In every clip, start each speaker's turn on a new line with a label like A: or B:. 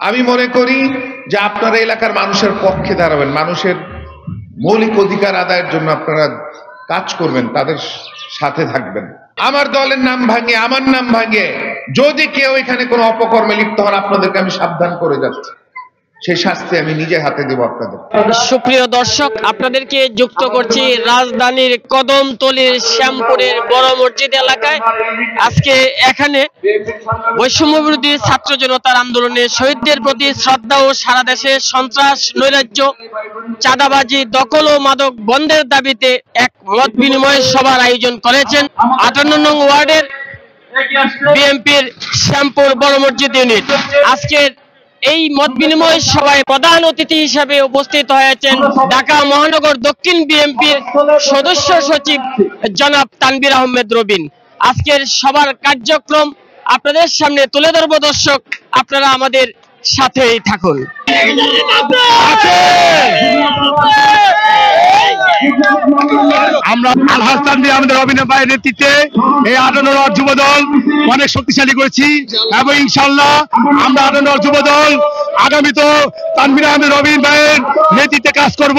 A: আমি মনে করি যে আপনারা এলাকার মানুষের পক্ষে দাঁড়াবেন, মানুষের মৌলিক অধিকার আদায়ের জন্য আপনারা কাজ করবেন, তাদের সাথে থাকবেন। আমার দলের নাম ভাঙে, আমার নাম ভাঙে যদি কেউ এখানে কোনো অপকর্মে লিপ্ত হন, আপনাদেরকে আমি সাবধান করে যাচ্ছি, সেই শাস্তি আমি নিজে হাতে দেব আপনাদের।
B: সুপ্রিয় দর্শক, আপনাদেরকে যুক্ত করছি রাজধানীর কদমতলীর শ্যামপুরের বড় মসজিদ এলাকায়। আজকে এখানে বৈষম্য বিরোধী ছাত্র জনতার আন্দোলনে শহীদদের প্রতি শ্রদ্ধা ও সারা দেশে সন্ত্রাস, নৈরাজ্য, চাঁদাবাজি, দখল ও মাদক বন্ধের দাবিতে এক মত বিনিময় সভার আয়োজন করেছেন ৫৮ নং ওয়ার্ডের বিএনপির শ্যামপুর বড় মসজিদ ইউনিট। আজকের এই মত বিনিময় সভায় প্রধান অতিথি হিসেবে উপস্থিত হয়েছেন ঢাকা মহানগর দক্ষিণ বিএনপির সদস্য সচিব জনাব তানভীর আহমেদ রবিন। আজকের সবার কার্যক্রম আপনাদের সামনে তুলে ধরব। দর্শক, আপনারা আমাদের সাথেই থাকুন।
C: আমরা আলহাজ তানভীর আহমেদ রবিনের ভাইয়ের নেতৃত্বে এই ৫৮ যুব দল অনেক শক্তিশালী করেছি এবং ইনশাল্লাহ আমরা ৫৮ যুব দল আগামী তো তানভীর আহমেদ রবিন ভাইয়ের নেতৃত্বে কাজ করব।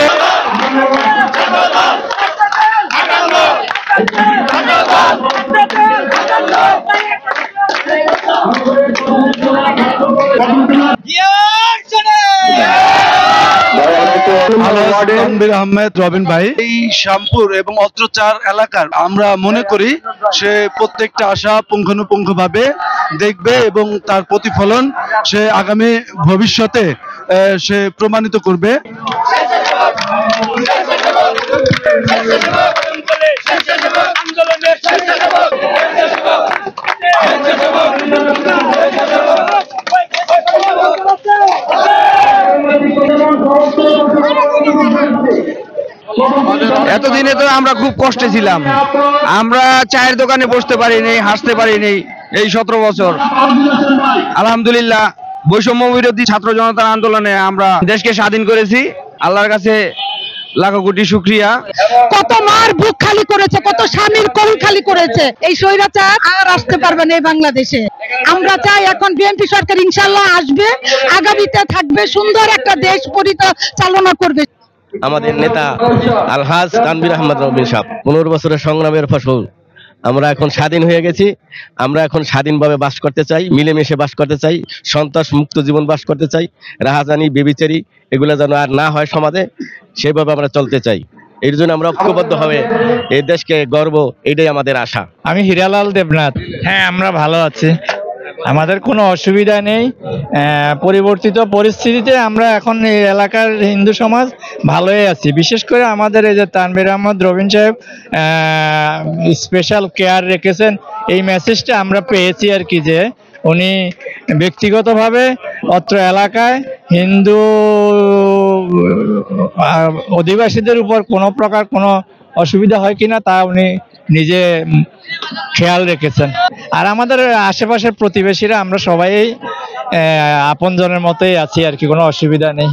C: তানভীর আহমেদ রবিন ভাই এই শ্যামপুর এবং অত্রচার এলাকার আমরা মনে করি সে প্রত্যেকটা আশা পুঙ্খানুপুঙ্খভাবে দেখবে এবং তার প্রতিফলন সে আগামী ভবিষ্যতে সে প্রমাণিত করবে।
D: এতদিনে তো আমরা খুব কষ্টে ছিলাম, আমরা চায়ের দোকানে বসতে পারিনি, হাসতে পারিনি। এই ১৭ বছর আলহামদুলিল্লাহ বৈষম্য বিরোধী ছাত্র জনতার আন্দোলনে আমরা দেশকে স্বাধীন করেছি। আল্লাহর কাছে লাখো কোটি শুকরিয়া।
E: কত মার বুক খালি করেছে, কত স্বামীর কোল খালি করেছে। এই স্বৈরাচার আর আসতে পারবে না এই বাংলাদেশে। আমরা চাই এখন বিএনপি সরকার ইনশাআল্লাহ আসবে, আগামীতে থাকবে, সুন্দর একটা দেশ পরিচালনা করবে।
F: আমাদের নেতা আলহাজ তানভীর আহমেদ রবিন সাহেব ১৫ বছরের সংগ্রামের ফসল। আমরা এখন স্বাধীন হয়ে গেছি, আমরা এখন স্বাধীনভাবে বাস করতে চাই, মিলেমিশে বাস করতে চাই, সন্ত্রাস মুক্ত জীবন বাস করতে চাই। রাহাজানি, বেবিচারি এগুলো যেন আর না হয় সমাজে, সেভাবে আমরা চলতে চাই। এর জন্য আমরা ঐক্যবদ্ধভাবে এই দেশকে গর্ব, এটাই আমাদের আশা।
G: আমি হিরালাল দেবনাথ। হ্যাঁ, আমরা ভালো আছি, আমাদের কোনো অসুবিধা নেই। পরিবর্তিত পরিস্থিতিতে আমরা এখন এই এলাকার হিন্দু সমাজ ভালোই আছি। বিশেষ করে আমাদের এই যে তানভীর আহমেদ রবিন সাহেব স্পেশাল কেয়ার রেখেছেন, এই মেসেজটা আমরা পেয়েছি আর কি, যে উনি ব্যক্তিগতভাবে অত্র এলাকায় হিন্দু অধিবাসীদের উপর কোনো প্রকার কোনো অসুবিধা হয় কিনা তা উনি নিজে খেয়াল রেখেছেন। আর আমাদের আশেপাশের প্রতিবেশীরা আমরা সবাই আপনজনের মতোই আছি আর কি, কোনো অসুবিধা নেই।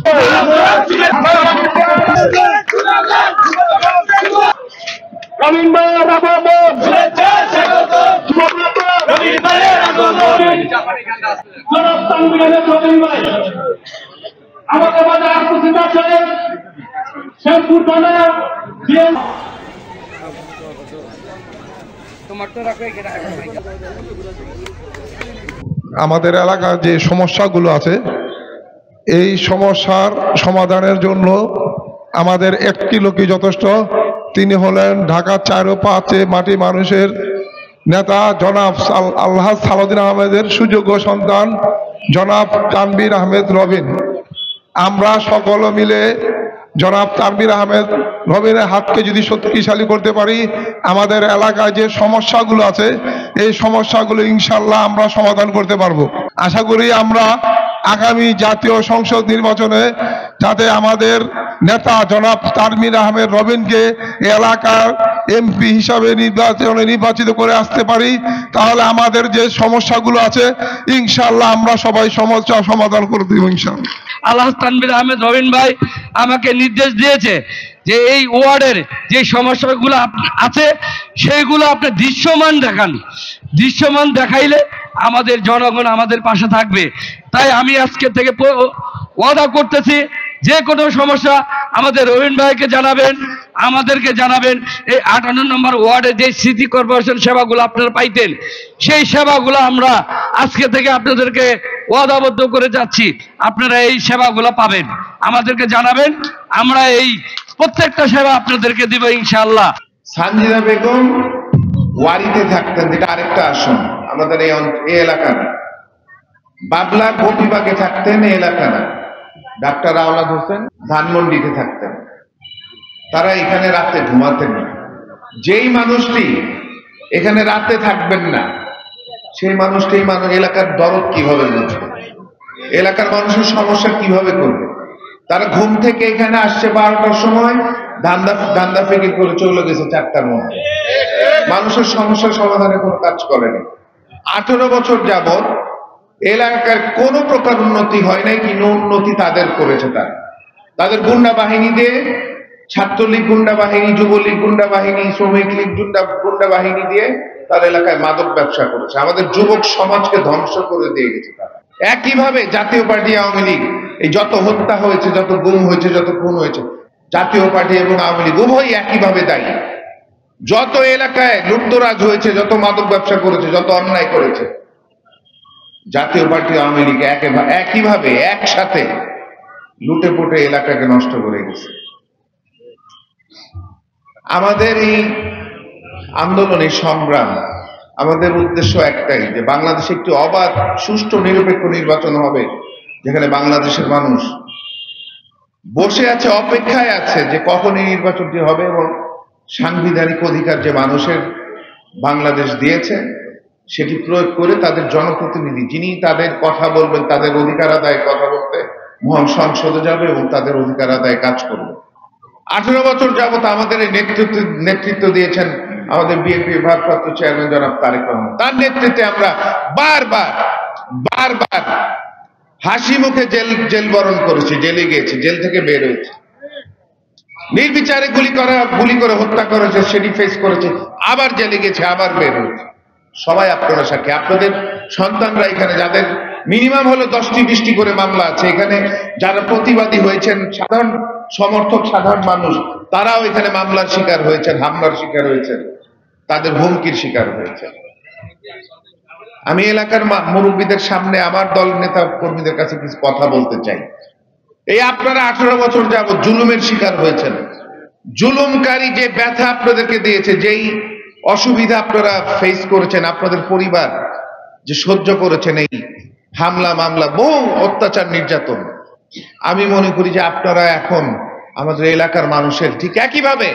H: আমাদের এলাকার যে সমস্যাগুলো আছে, এই সমস্যার সমাধানের জন্য আমাদের একটি লোকই যথেষ্ট। তিনি হলেন ঢাকা ৪ ও ৫ মাটি মানুষের নেতা জনাব আলহাজ সালাউদ্দিন আহমেদের সুযোগ্য সন্তান জনাব তানভীর আহমেদ রবিন। আমরা সকলে মিলে জনাব তানভীর আহমেদ রবিনের হাতকে যদি শক্তিশালী করতে পারি, আমাদের এলাকায় যে সমস্যাগুলো আছে এই সমস্যাগুলো ইনশাল্লাহ আমরা সমাধান করতে পারবো। আশা করি আমরা আগামী জাতীয় সংসদ নির্বাচনে যাতে আমাদের নেতা জনাব তানভীর আহমেদ রবিনকে এলাকার এমপি হিসাবে নির্বাচিত করে আসতে পারি, তাহলে আমাদের যে সমস্যাগুলো আছে ইনশাল্লাহ আমরা সবাই সমস্যা সমাধান করে দেব ইনশাল্লাহ।
D: আলহাজ তানভীর আহমেদ রবিন ভাই আমাকে নির্দেশ দিয়েছে যে এই ওয়ার্ডের যে সমস্যাগুলো আছে সেইগুলো আপনি দৃশ্যমান দেখান। দৃশ্যমান দেখাইলে আমাদের জনগণ আমাদের পাশে থাকবে। তাই আমি আজকে থেকে ওয়াদা করতেছি, যে কোনো সমস্যা আমাদের রবিন ভাইকে জানাবেন, আমাদেরকে জানাবেন। এই 58 নম্বর ওয়ার্ডে যে সিটি কর্পোরেশন সেবাগুলো আপনারা পাইতেন, সেই সেবাগুলো আমরা আজকে থেকে আপনাদেরকে ওয়াদাবদ্ধ করে যাচ্ছি, আপনারা এই সেবাগুলো পাবেন। আমাদেরকে জানাবেন, আমরা এই প্রত্যেকটা সেবা আপনাদেরকে দিব ইনশাআল্লাহ।
A: সানজিদা বেগম ওয়ারিতে থাকতেন, যেটা আরেকটা আসন আমাদের এই এলাকার। বাবলা গোপীবাগে থাকতেন, এই এলাকার। ডাক্তার আওলাদ হোসেন ধানমন্ডিতে থাকতেন। তারা এখানে রাতে ঘুমাতেন না। যেই মানুষটি এখানে রাতে থাকবেন না, সেই মানুষটি এলাকার দরদ কিভাবে বুঝবে, এলাকার মানুষের সমস্যা কিভাবে করবে? তারা ঘুম থেকে এখানে আসছে 12টার সময়, ধান্দা ফিকির করে চলে গেছে 4টার মধ্যে। মানুষের সমস্যার সমাধানে কোনো কাজ করেনি। 18 বছর যাবৎ এলাকার কোনো প্রকার উন্নতি হয় নাই, কিন্তু উন্নতি তাদের করেছে। তাদের গুন্ডা বাহিনী দিয়ে, ছাত্রলীগ গুন্ডা বাহিনী, যুবলীগ গুন্ডা বাহিনী, শ্রমিক লীগ গুন্ডা বাহিনী দিয়ে তার এলাকায় মাদক ব্যবসা করেছে। আমাদের যুবক সমাজকে ধ্বংস করে দিয়ে গেছে তারা। একইভাবে জাতীয় পার্টি, আওয়ামী লীগ, এই যত হত্যা হয়েছে, যত গুম হয়েছে, যত খুন হয়েছে, জাতীয় পার্টি এবং আওয়ামী লীগ উভয়ই একইভাবে দায়ী। যত এলাকায় লুপ্তরাজ হয়েছে, যত মাদক ব্যবসা করেছে, যত অন্যায় করেছে, জাতীয় পার্টি, আওয়ামী লীগ একইভাবে একসাথে লুটে পুটে এলাকাকে নষ্ট করে গেছে। আমাদের এই আন্দোলনের সংগ্রাম, আমাদের উদ্দেশ্য একটাই, যে বাংলাদেশে একটি অবাধ, সুষ্ঠু, নিরপেক্ষ নির্বাচন হবে, যেখানে বাংলাদেশের মানুষ বসে আছে, অপেক্ষায় আছে যে কখন এই নির্বাচনটি হবে, এবং সাংবিধানিক অধিকার যে মানুষের বাংলাদেশ দিয়েছে সেটি প্রয়োগ করে তাদের জনপ্রতিনিধি, যিনি তাদের কথা বলবেন, তাদের অধিকার আদায়ে কথা বলতে মহান সংসদে যাবে এবং তাদের অধিকার আদায়ে কাজ করবে। 18 বছর যাবত আমাদের এই নেতৃত্ব দিয়েছেন আমাদের বিএনপির ভারপ্রাপ্ত চেয়ারম্যান জনাব তারেক রহমান। তার নেতৃত্বে আমরা বারবার হাসি মুখে জেল বরণ করেছি, জেলে গিয়েছি, জেল থেকে বের হয়েছি, নির্বিচারে গুলি করে হত্যা করেছে, সেটি ফেস করেছে, আবার জেলে গেছে, আবার বের হয়েছে। সবাই আপনারা সাক্ষী। আপনাদের সন্তানরা এখানে, যাদের মিনিমাম হলো 10টি 20টি করে মামলা আছে, এখানে যারা প্রতিবাদী হয়েছেন, সাধারণ সমর্থক, সাধারণ মানুষ, তারাও এখানে মামলার শিকার হয়েছেন, হামলার শিকার হয়েছেন, তাদের হুমকির শিকার হয়েছেন। আমি এলাকার মুরব্বীদের সামনে আমার দল নেতা কর্মীদের কাছে কিছু কথা বলতে চাই। এই আপনারা 18 বছর যাবত জুলুমের শিকার হয়েছেন। জুলুমকারী যে ব্যথা আপনাদেরকে দিয়েছে, যেই অসুবিধা আপনারা ফেস করেছেন, আপনাদের পরিবার যে সহ্য করেছেন, এই হামলা, মামলা, বহু অত্যাচার, নির্যাতন, আমি মনে করি যে আপনারা এখন আমাদের এলাকার মানুষের ঠিক একইভাবে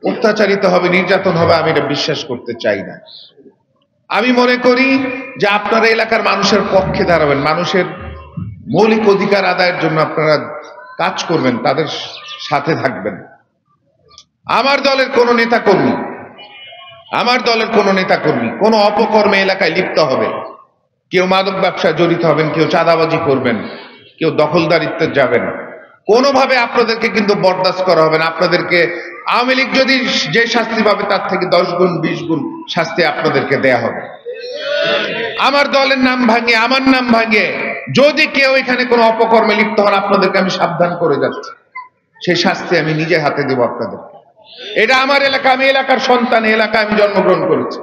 A: অত্যাচারিত হবে, নির্যাতন হবে। আমি এটা বিশ্বাস করতে চাই না। আমি মনে করি যে আপনারা এলাকার মানুষের পক্ষে দাঁড়াবেন, মানুষের মৌলিক অধিকার আদায়ের জন্য আপনারা কাজ করবেন, তাদের সাথে থাকবেন। আমার দলের কোনো নেতাকর্মী কোনো অপকর্মে এলাকায় লিপ্ত হবে, কেউ মাদক ব্যবসায় জড়িত হবেন, কেউ চাঁদাবাজি করবেন, কেউ দখলদারিত্বে যাবেন, কোনোভাবে আপনাদেরকে কিন্তু বরদাস্ত করা হবে না। আপনাদেরকে আওয়ামী লীগ যদি যে শাস্তি পাবে, তার থেকে 10 গুণ 20 গুণ শাস্তি আপনাদেরকে দেয়া হবে। আমার দলের নাম ভাঙিয়ে, আমার নাম ভাঙিয়ে যদি কেউ এখানে কোনো অপকর্মে লিপ্ত হন, আপনাদেরকে আমি সাবধান করে যাচ্ছি, সেই শাস্তি আমি নিজে হাতে দেব আপনাদের। এটা আমার এলাকা, আমি এলাকার সন্তান, এলাকায় আমি জন্মগ্রহণ করেছি।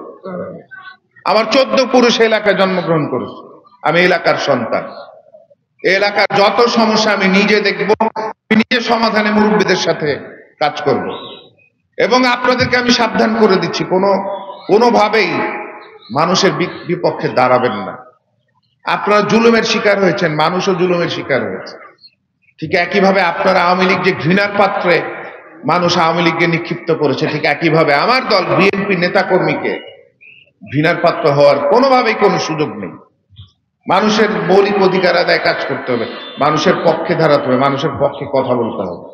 A: আমার 14 পুরুষ এলাকায় জন্মগ্রহণ করেছি, আমি এলাকার সন্তান। এলাকার যত সমস্যা আমি নিজে দেখব, নিজে সমাধানে মুরব্বীদের সাথে কাজ করব। এবং আপনাদেরকে আমি সাবধান করে দিচ্ছি, কোনোভাবেই মানুষের বিপক্ষে দাঁড়াবেন না। আপনারা জুলুমের শিকার হয়েছেন, মানুষও জুলুমের শিকার হয়েছে। ঠিক একইভাবে আপনারা আওয়ামী লীগ যে ঘৃণার পাত্রে মানুষ আওয়ামী লীগকে নিক্ষিপ্ত করেছে, ঠিক একইভাবে আমার দল বিএনপি নেতাকর্মীকে ঘৃণার পাত্র হওয়ার কোনোভাবেই কোনো সুযোগ নেই। মানুষের মৌলিক অধিকার আদায় কাজ করতে হবে, মানুষের পক্ষে দাঁড়াতে হবে, মানুষের পক্ষে কথা বলতে হবে।